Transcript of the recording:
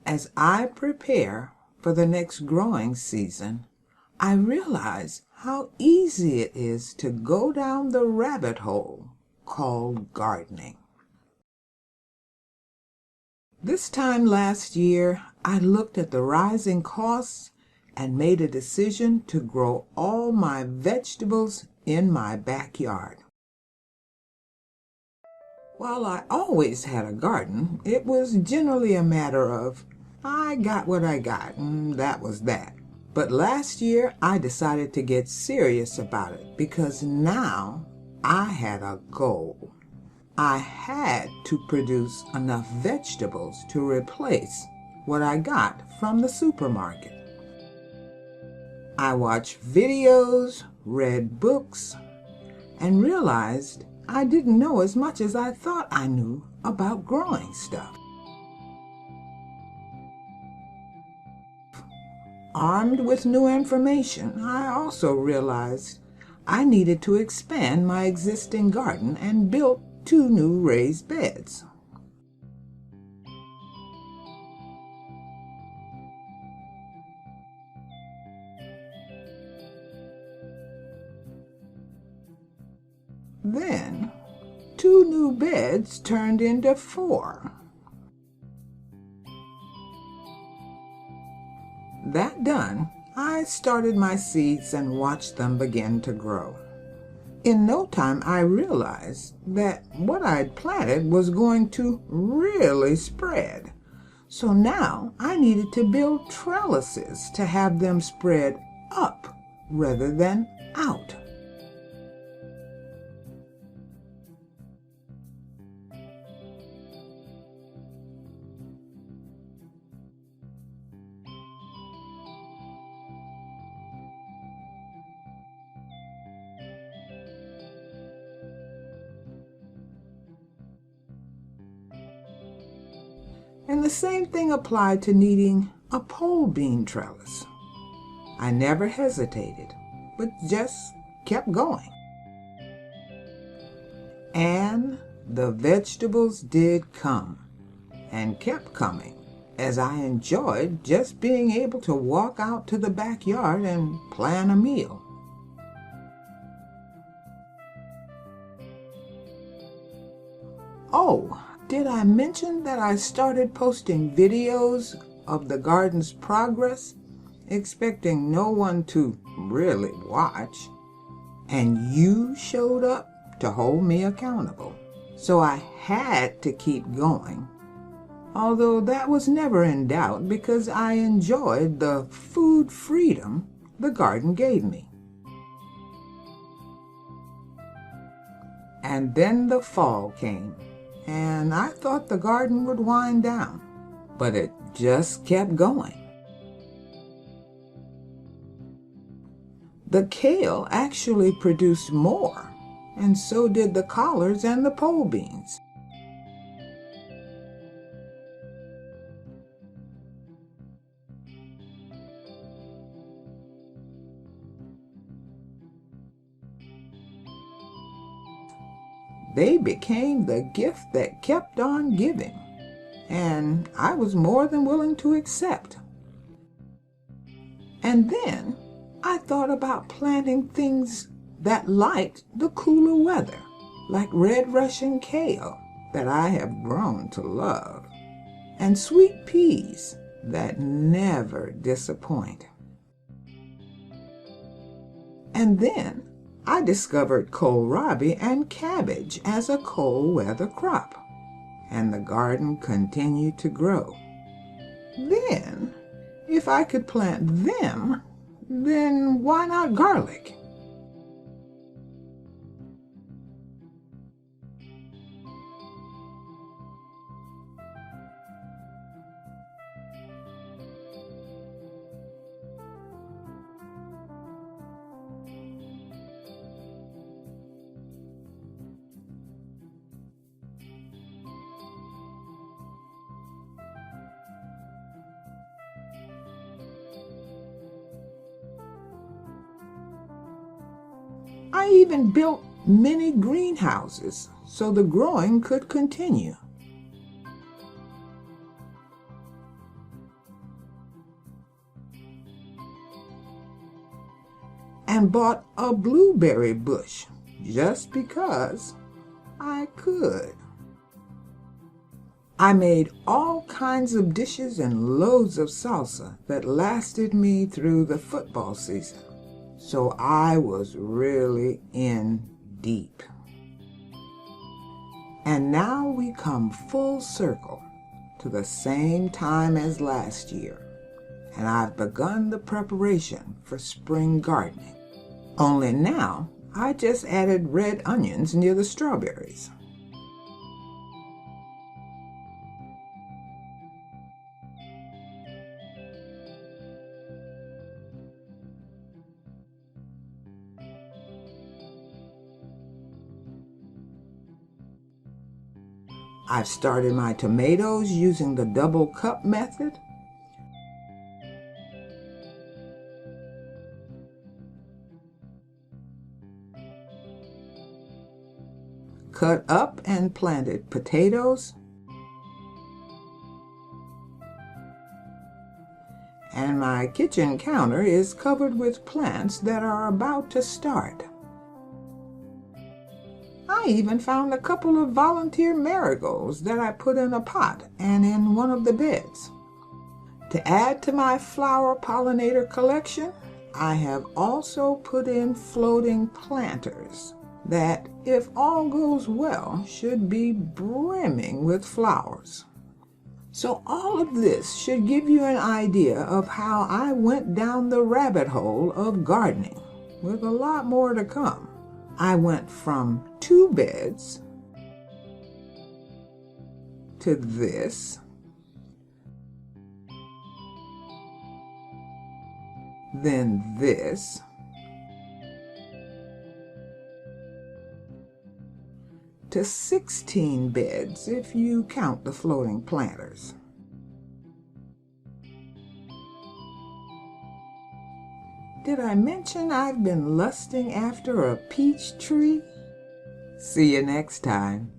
As I prepare for the next growing season, I realize how easy it is to go down the rabbit hole called gardening. This time last year, I looked at the rising costs and made a decision to grow all my vegetables in my backyard. While I always had a garden, it was generally a matter of, I got what I got, and that was that. But last year, I decided to get serious about it because now I had a goal. I had to produce enough vegetables to replace what I got from the supermarket. I watched videos, read books, and realized I didn't know as much as I thought I knew about growing stuff. Armed with new information, I also realized I needed to expand my existing garden and built 2 new raised beds. Then, 2 new beds turned into 4. That done, I started my seeds and watched them begin to grow. In no time, I realized that what I'd planted was going to really spread. So now I needed to build trellises to have them spread up rather than out. And the same thing applied to needing a pole bean trellis. I never hesitated, but just kept going. And the vegetables did come, and kept coming, as I enjoyed just being able to walk out to the backyard and plan a meal. Oh, did I mention that I started posting videos of the garden's progress, expecting no one to really watch? And you showed up to hold me accountable. So I had to keep going. Although that was never in doubt because I enjoyed the food freedom the garden gave me. And then the fall came. And I thought the garden would wind down, but it just kept going. The kale actually produced more, and so did the collards and the pole beans. They became the gift that kept on giving, and I was more than willing to accept. And then I thought about planting things that liked the cooler weather, like red Russian kale that I have grown to love, and sweet peas that never disappoint. And then I discovered kohlrabi and cabbage as a cold weather crop, and the garden continued to grow. Then, if I could plant them, then why not garlic? I even built mini greenhouses so the growing could continue. and bought a blueberry bush just because I could. I made all kinds of dishes and loads of salsa that lasted me through the football season. So I was really in deep. And now we come full circle to the same time as last year, and I've begun the preparation for spring gardening. Only now I just added red onions near the strawberries. I've started my tomatoes using the double cup method. Cut up and planted potatoes. And my kitchen counter is covered with plants that are about to start. I even found a couple of volunteer marigolds that I put in a pot and in one of the beds. To add to my flower pollinator collection, I have also put in floating planters that, if all goes well, should be brimming with flowers. So all of this should give you an idea of how I went down the rabbit hole of gardening, with a lot more to come. I went from 2 beds to this, then this, to 16 beds if you count the floating planters. Did I mention I've been lusting after a peach tree? See you next time.